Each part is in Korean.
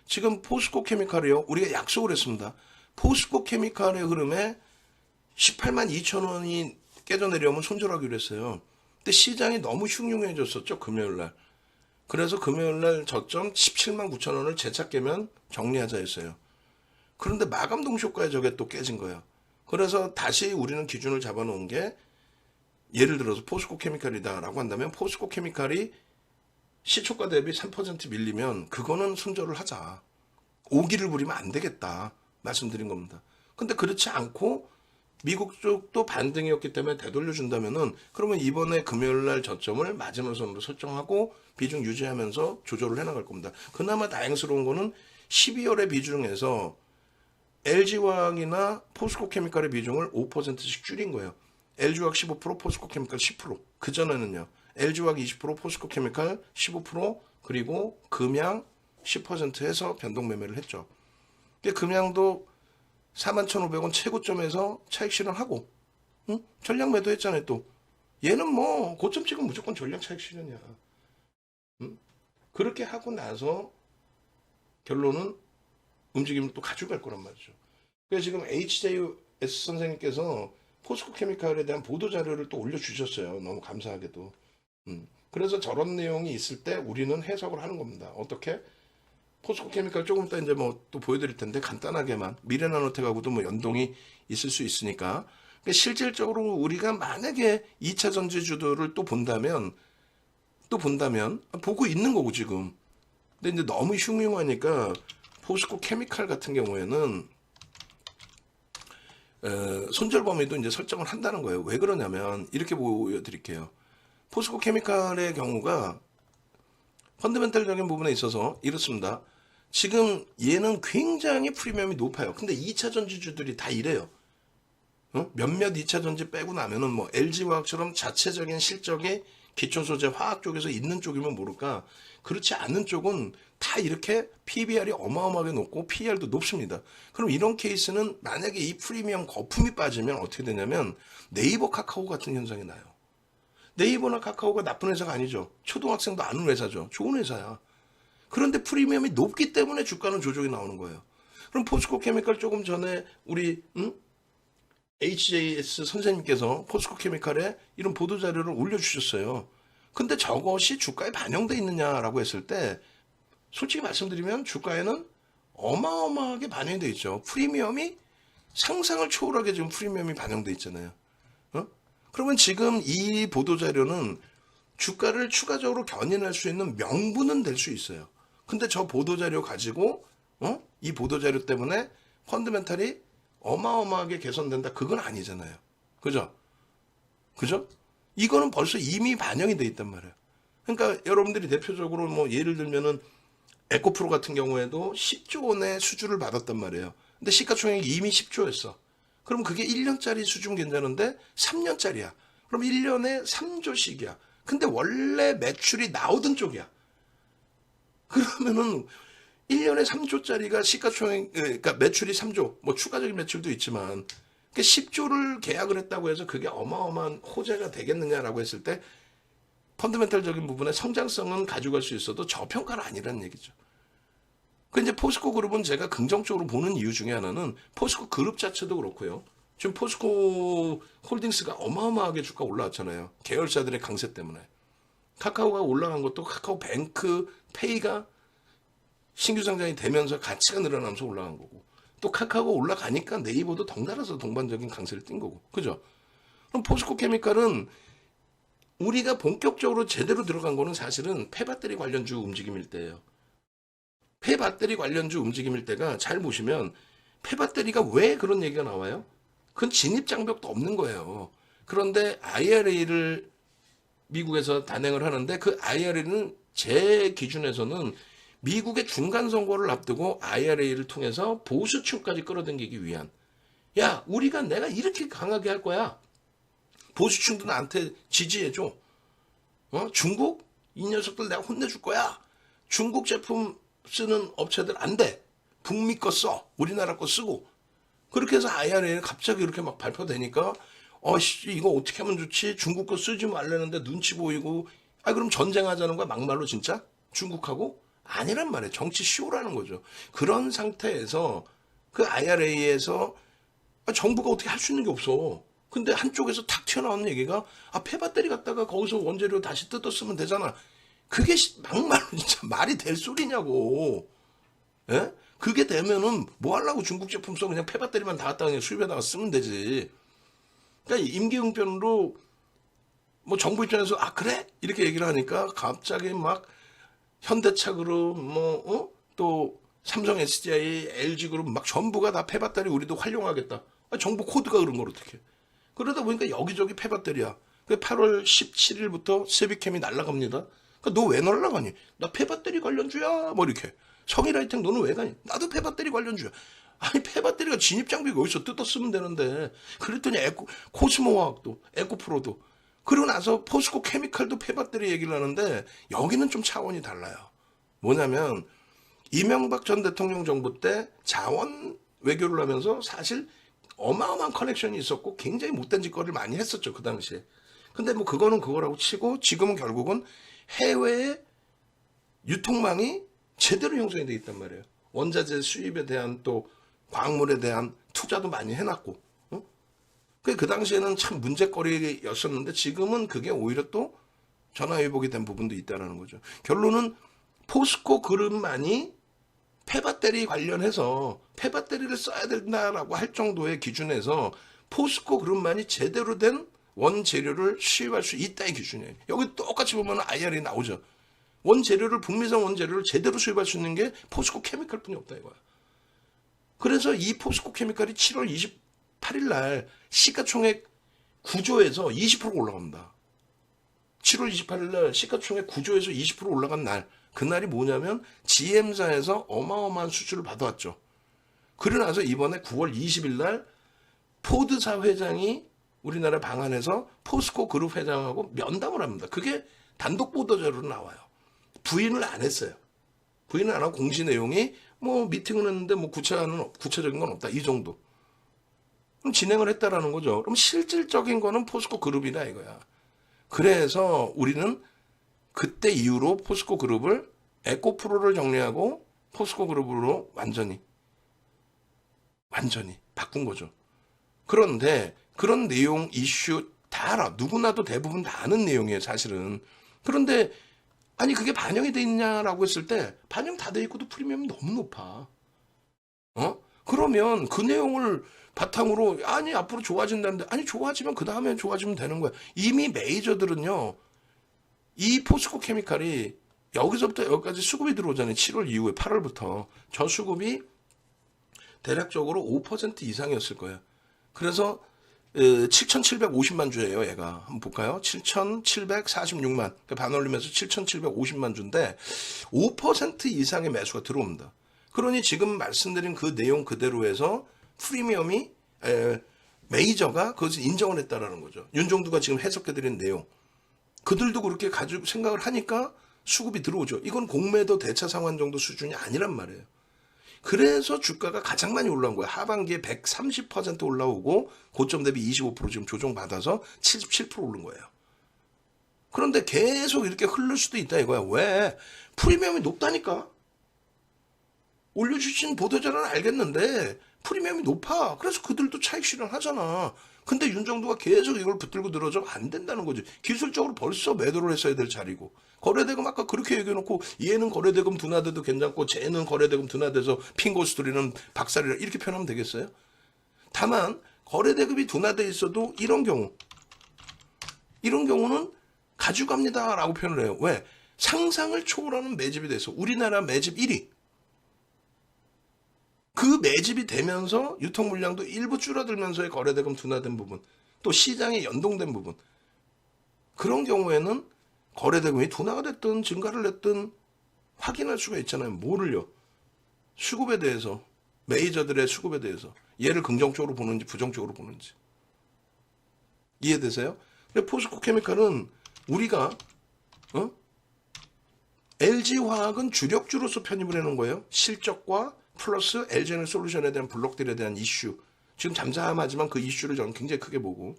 지금 포스코 케미칼이요. 우리가 약속을 했습니다. 포스코 케미칼의 흐름에 18만 2천 원이 깨져 내려오면 손절하기로 했어요. 근데 시장이 너무 흉흉해졌었죠, 금요일날. 그래서 금요일날 저점 17만 9천 원을 재차 깨면 정리하자 했어요. 그런데 마감 동시효과에 저게 또 깨진 거예요. 그래서 다시 우리는 기준을 잡아놓은 게, 예를 들어서 포스코 케미칼이다라고 한다면 포스코 케미칼이 시초가 대비 3% 밀리면 그거는 손절을 하자. 오기를 부리면 안 되겠다 말씀드린 겁니다. 근데 그렇지 않고 미국 쪽도 반등이었기 때문에 되돌려준다면은, 그러면 이번에 금요일날 저점을 마지노선으로 설정하고 비중 유지하면서 조절을 해나갈 겁니다. 그나마 다행스러운 거는 12월의 비중에서 LG화학이나 포스코 케미칼의 비중을 5%씩 줄인 거예요. LG화학 15%, 포스코 케미칼 10%. 그전에는요, LG화학 20%, 포스코 케미칼 15%, 그리고 금양 10% 해서 변동 매매를 했죠. 금양도 41,500원 최고점에서 차익 실현하고, 응? 전량 매도했잖아요. 또 얘는 뭐 고점 찍으면 무조건 전량 차익 실현이야. 응? 그렇게 하고 나서 결론은 움직임을 또 가져갈 거란 말이죠. 그래서 지금 HJS 선생님께서 포스코 케미칼에 대한 보도 자료를 또 올려주셨어요. 너무 감사하게도. 그래서 저런 내용이 있을 때 우리는 해석을 하는 겁니다. 어떻게? 포스코 케미칼 조금 이따 이제 뭐 또 보여드릴 텐데, 간단하게만 미래나노텍하고도 뭐 연동이 있을 수 있으니까. 그러니까 실질적으로 우리가 만약에 2차 전지주들을 또 본다면 보고 있는 거고 지금. 근데 이제 너무 흉흉하니까 포스코 케미칼 같은 경우에는 손절 범위도 이제 설정을 한다는 거예요. 왜 그러냐면 이렇게 보여드릴게요. 포스코 케미칼의 경우가 펀더멘탈적인 부분에 있어서 이렇습니다. 지금 얘는 굉장히 프리미엄이 높아요. 근데 2차 전지주들이 다 이래요. 몇몇 2차 전지 빼고 나면은 뭐 LG화학처럼 자체적인 실적이 기초소재 화학 쪽에서 있는 쪽이면 모를까, 그렇지 않은 쪽은 다 이렇게 PBR이 어마어마하게 높고 PER도 높습니다. 그럼 이런 케이스는 만약에 이 프리미엄 거품이 빠지면 어떻게 되냐면 네이버 카카오 같은 현상이 나요. 네이버나 카카오가 나쁜 회사가 아니죠. 초등학생도 아는 회사죠. 좋은 회사야. 그런데 프리미엄이 높기 때문에 주가는 조정이 나오는 거예요. 그럼 포스코 케미칼 조금 전에 우리 HJS 선생님께서 포스코 케미칼에 이런 보도자료를 올려주셨어요. 근데 저것이 주가에 반영돼 있느냐라고 했을 때 솔직히 말씀드리면 주가에는 어마어마하게 반영이 돼 있죠. 프리미엄이 상상을 초월하게 지금 프리미엄이 반영돼 있잖아요. 그러면 지금 이 보도자료는 주가를 추가적으로 견인할 수 있는 명분은 될 수 있어요. 근데 저 보도자료 가지고 이 보도자료 때문에 펀드멘탈이 어마어마하게 개선된다, 그건 아니잖아요. 그죠? 이거는 벌써 이미 반영이 돼 있단 말이에요. 그러니까 여러분들이 대표적으로 뭐 예를 들면은 에코프로 같은 경우에도 10조 원의 수주를 받았단 말이에요. 근데 시가총액이 이미 10조였어. 그럼 그게 1년짜리 수준 괜찮은데 3년짜리야. 그럼 1년에 3조씩이야. 근데 원래 매출이 나오던 쪽이야. 그러면은 1년에 3조짜리가 시가총액, 그러니까 매출이 3조, 뭐 추가적인 매출도 있지만, 그러니까 10조를 계약을 했다고 해서 그게 어마어마한 호재가 되겠느냐라고 했을 때 펀더멘탈적인 부분에 성장성은 가져갈 수 있어도 저평가는 아니라는 얘기죠. 그 이제 포스코 그룹은 제가 긍정적으로 보는 이유 중에 하나는 포스코 그룹 자체도 그렇고요. 지금 포스코 홀딩스가 어마어마하게 주가 올라왔잖아요. 계열사들의 강세 때문에. 카카오가 올라간 것도 카카오 뱅크 페이가 신규 상장이 되면서 가치가 늘어나면서 올라간 거고, 또 카카오가 올라가니까 네이버도 덩달아서 동반적인 강세를 띈 거고. 그죠? 그럼 포스코 케미칼은 우리가 본격적으로 제대로 들어간 거는 사실은 폐배터리 관련주 움직임일 때예요. 폐배터리 관련주 움직임일 때가, 잘 보시면 폐배터리가 왜 그런 얘기가 나와요? 그건 진입장벽도 없는 거예요. 그런데 IRA를 미국에서 단행을 하는데, 그 IRA는 제 기준에서는 미국의 중간 선거를 앞두고 IRA를 통해서 보수층까지 끌어당기기 위한, 야, 내가 이렇게 강하게 할 거야. 보수층도 나한테 지지해줘. 중국? 이 녀석들 내가 혼내줄 거야. 중국 제품 쓰는 업체들 안 돼. 북미 거 써. 우리나라 거 쓰고. 그렇게 해서 IRA를 갑자기 이렇게 막 발표되니까, 이거 어떻게 하면 좋지? 중국 거 쓰지 말라는데 눈치 보이고, 그럼 전쟁하자는 거야, 막말로 진짜? 중국하고? 아니란 말이에요. 정치 쇼라는 거죠. 그런 상태에서 그 IRA에서 정부가 어떻게 할 수 있는 게 없어. 근데 한쪽에서 탁 튀어나오는 얘기가 폐배터리 갖다가 거기서 원재료 다시 뜯어 쓰면 되잖아. 그게 막말로 진짜 말이 될 소리냐고. 예? 그게 되면은 뭐 하려고 중국 제품 써 그냥 폐배터리만 다 갖다 그냥 수입에다가 쓰면 되지. 그러니까 임기응변으로 뭐 정부 입장에서 그래? 이렇게 얘기를 하니까 갑자기 막 현대차그룹 또 삼성 SDI, LG그룹 막 전부가 다 폐배터리 우리도 활용하겠다. 정부 코드가 그런 걸 어떻게. 그러다 보니까 여기저기 폐배터리야. 8월 17일부터 세비캠이 날아갑니다. 그러니까 너 왜 날아가니? 나 폐배터리 관련주야. 뭐 이렇게. 성일하이텍 너는 왜 가니? 나도 폐배터리 관련주야. 아니 폐배터리가 진입장비가 어디서 뜯어 쓰면 되는데. 그랬더니 코스모화학도 에코프로도 그러고 나서 포스코 케미칼도 폐배터리 얘기를 하는데 여기는 좀 차원이 달라요. 뭐냐면 이명박 전 대통령 정부 때 자원 외교를 하면서 사실 어마어마한 커넥션이 있었고 굉장히 못된 짓거리를 많이 했었죠. 그 당시에. 근데 뭐 그거는 그거라고 치고 지금은 결국은 해외의 유통망이 제대로 형성이 돼 있단 말이에요. 원자재 수입에 대한 또 광물에 대한 투자도 많이 해놨고. 그 당시에는 참 문제거리였었는데 지금은 그게 오히려 또 전화위복이 된 부분도 있다는 거죠. 결론은 포스코 그룹만이 폐배터리 관련해서 폐배터리를 써야 된다라고 할 정도의 기준에서 포스코 그룹만이 제대로 된 원재료를 수입할 수 있다의 기준이에요. 여기 똑같이 보면 IR이 나오죠. 원재료를 북미산 원재료를 제대로 수입할 수 있는 게 포스코 케미칼뿐이 없다 이거야. 그래서 이 포스코 케미칼이 7월 28일 날 시가총액 9조에서 20% 올라갑니다. 7월 28일 날 시가총액 9조에서 20% 올라간 날. 그날이 뭐냐면 GM사에서 어마어마한 수주를 받아왔죠. 그러고 나서 이번에 9월 20일 날 포드사 회장이 우리나라 방한해서 포스코 그룹 회장하고 면담을 합니다. 그게 단독 보도자료로 나와요. 부인을 안 했어요. 부인을 안 하고 공시 내용이 뭐 미팅을 했는데 뭐 구체적인 건 없다. 이 정도. 그럼 진행을 했다라는 거죠. 그럼 실질적인 거는 포스코 그룹이다 이거야. 그래서 우리는 그때 이후로 포스코 그룹을 에코프로를 정리하고 포스코 그룹으로 완전히 바꾼 거죠. 그런데 그런 내용 이슈 다 알아. 누구나도 대부분 다 아는 내용이에요 사실은. 그런데 아니 그게 반영이 돼 있냐라고 했을 때 반영 다 돼 있고도 프리미엄이 너무 높아. 그러면 그 내용을 바탕으로 아니 앞으로 좋아진다는데 아니 좋아지면 그 다음에 좋아지면 되는 거야. 이미 메이저들은요. 이 포스코 케미칼이 여기서부터 여기까지 수급이 들어오잖아요. 7월 이후에 8월부터. 저 수급이 대략적으로 5% 이상이었을 거예요. 그래서 7,750만 주예요. 얘가. 한번 볼까요? 7,746만. 그러니까 반올리면서 7,750만 주인데 5% 이상의 매수가 들어옵니다. 그러니 지금 말씀드린 그 내용 그대로 해서 프리미엄이 메이저가 그것을 인정을 했다라는 거죠. 윤종두가 지금 해석해드린 내용. 그들도 그렇게 가지고 생각을 하니까 수급이 들어오죠. 이건 공매도 대차 상환 정도 수준이 아니란 말이에요. 그래서 주가가 가장 많이 올라온 거예요. 하반기에 130% 올라오고 고점 대비 25% 지금 조정받아서 77% 오른 거예요. 그런데 계속 이렇게 흐를 수도 있다 이거야. 왜? 프리미엄이 높다니까. 올려주신 보도자료는 알겠는데 프리미엄이 높아. 그래서 그들도 차익 실현하잖아. 근데 윤정두가 계속 이걸 붙들고 늘어져 안 된다는 거지. 기술적으로 벌써 매도를 했어야 될 자리고. 거래대금 아까 그렇게 얘기해놓고 얘는 거래대금 둔화돼도 괜찮고 쟤는 거래대금 둔화돼서 핑거스토리는 박살이라 이렇게 표현하면 되겠어요? 다만 거래대금이 둔화돼 있어도 이런 경우는 가져갑니다라고 표현을 해요. 왜? 상상을 초월하는 매집이 돼서 우리나라 매집 1위. 그 매집이 되면서 유통 물량도 일부 줄어들면서의 거래대금 둔화된 부분, 또 시장에 연동된 부분. 그런 경우에는 거래대금이 둔화가 됐든 증가를 했든 확인할 수가 있잖아요. 뭐를요? 수급에 대해서, 메이저들의 수급에 대해서. 얘를 긍정적으로 보는지 부정적으로 보는지. 이해되세요? 근데 포스코 케미칼은 우리가 LG화학은 주력주로서 편입을 해놓은 거예요. 실적과 플러스 LG에너솔루션에 대한 블록들에 대한 이슈. 지금 잠잠하지만 그 이슈를 저는 굉장히 크게 보고.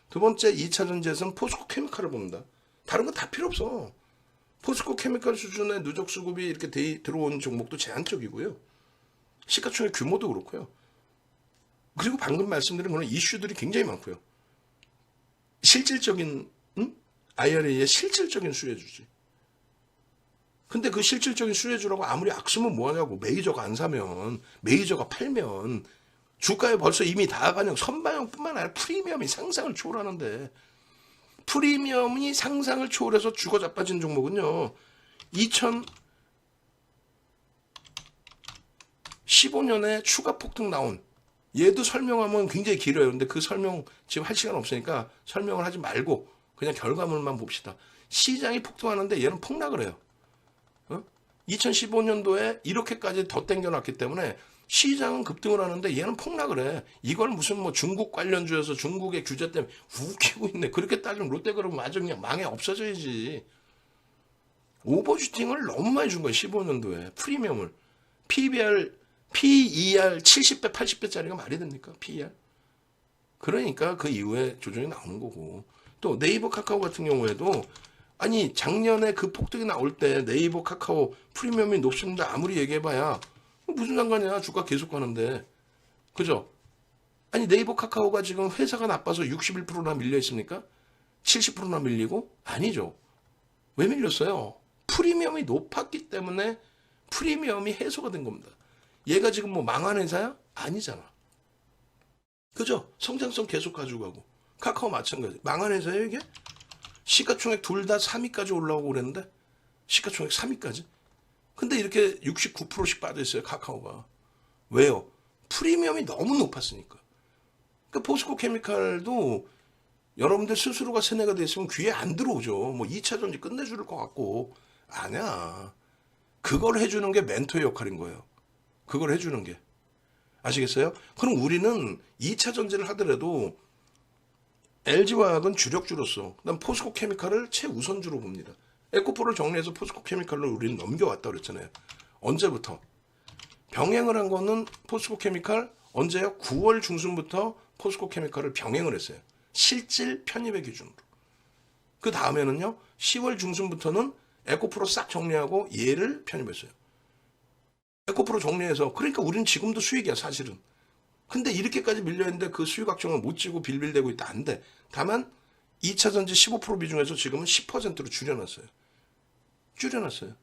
두 번째 2차 전지에서는 포스코 케미칼을 봅니다. 다른 거 다 필요 없어. 포스코 케미칼 수준의 누적 수급이 이렇게 들어온 종목도 제한적이고요. 시가총액 규모도 그렇고요. 그리고 방금 말씀드린 그런 이슈들이 굉장히 많고요. 실질적인 IRA의 실질적인 수혜주지. 근데 그 실질적인 수혜주라고 아무리 악수면 뭐하냐고. 메이저가 안 사면, 메이저가 팔면 주가에 벌써 이미 다 반영, 선반영뿐만 아니라 프리미엄이 상상을 초월하는데, 프리미엄이 상상을 초월해서 죽어 자빠진 종목은요, 2015년에 추가 폭등 나온, 얘도 설명하면 굉장히 길어요. 근데 그 설명 지금 할 시간 없으니까 설명을 하지 말고 그냥 결과물만 봅시다. 시장이 폭등하는데 얘는 폭락을 해요. 2015년도에 이렇게까지 더 땡겨놨기 때문에 시장은 급등을 하는데 얘는 폭락을 해. 이걸 무슨 뭐 중국 관련주에서 중국의 규제 때문에 웃기고 있네. 그렇게 따지면 롯데그룹은 아주 그냥 망해 없어져야지. 오버슈팅을 너무 많이 준 거예요. 15년도에. 프리미엄을. PER 70배, 80배짜리가 말이 됩니까? PER. 그러니까 그 이후에 조정이 나오는 거고. 또 네이버 카카오 같은 경우에도 아니 작년에 그 폭등이 나올 때 네이버 카카오 프리미엄이 높습니다. 아무리 얘기해봐야 무슨 상관이야. 주가 계속 가는데. 그죠? 아니 네이버 카카오가 지금 회사가 나빠서 61%나 밀려 있습니까? 70%나 밀리고? 아니죠. 왜 밀렸어요? 프리미엄이 높았기 때문에 프리미엄이 해소가 된 겁니다. 얘가 지금 뭐 망한 회사야? 아니잖아. 그죠? 성장성 계속 가지고 가고. 카카오 마찬가지. 망한 회사예요 이게? 시가총액 둘 다 3위까지 올라오고 그랬는데 시가총액 3위까지? 근데 이렇게 69%씩 빠져있어요 카카오가. 왜요? 프리미엄이 너무 높았으니까. 그러니까 포스코 케미칼도 여러분들 스스로가 세뇌가 돼 있으면 귀에 안 들어오죠. 뭐 2차 전지 끝내줄 것 같고. 아니야. 그걸 해주는 게 멘토의 역할인 거예요. 그걸 해주는 게. 아시겠어요? 그럼 우리는 2차 전지를 하더라도 LG화학은 주력주로서 그다음 포스코 케미칼을 최우선주로 봅니다. 에코프로를 정리해서 포스코 케미칼로 우리는 넘겨왔다고 그랬잖아요. 언제부터? 병행을 한 거는 포스코 케미칼 언제요? 9월 중순부터 포스코 케미칼을 병행을 했어요. 실질 편입의 기준으로. 그 다음에는요. 10월 중순부터는 에코프로 싹 정리하고 얘를 편입했어요. 에코프로 정리해서 그러니까 우리는 지금도 수익이야 사실은. 근데 이렇게까지 밀려있는데 그 수익 확정을 못 지고 빌빌대고 있다. 안 돼. 다만 2차 전지 15% 비중에서 지금은 10%로 줄여놨어요. 줄여놨어요.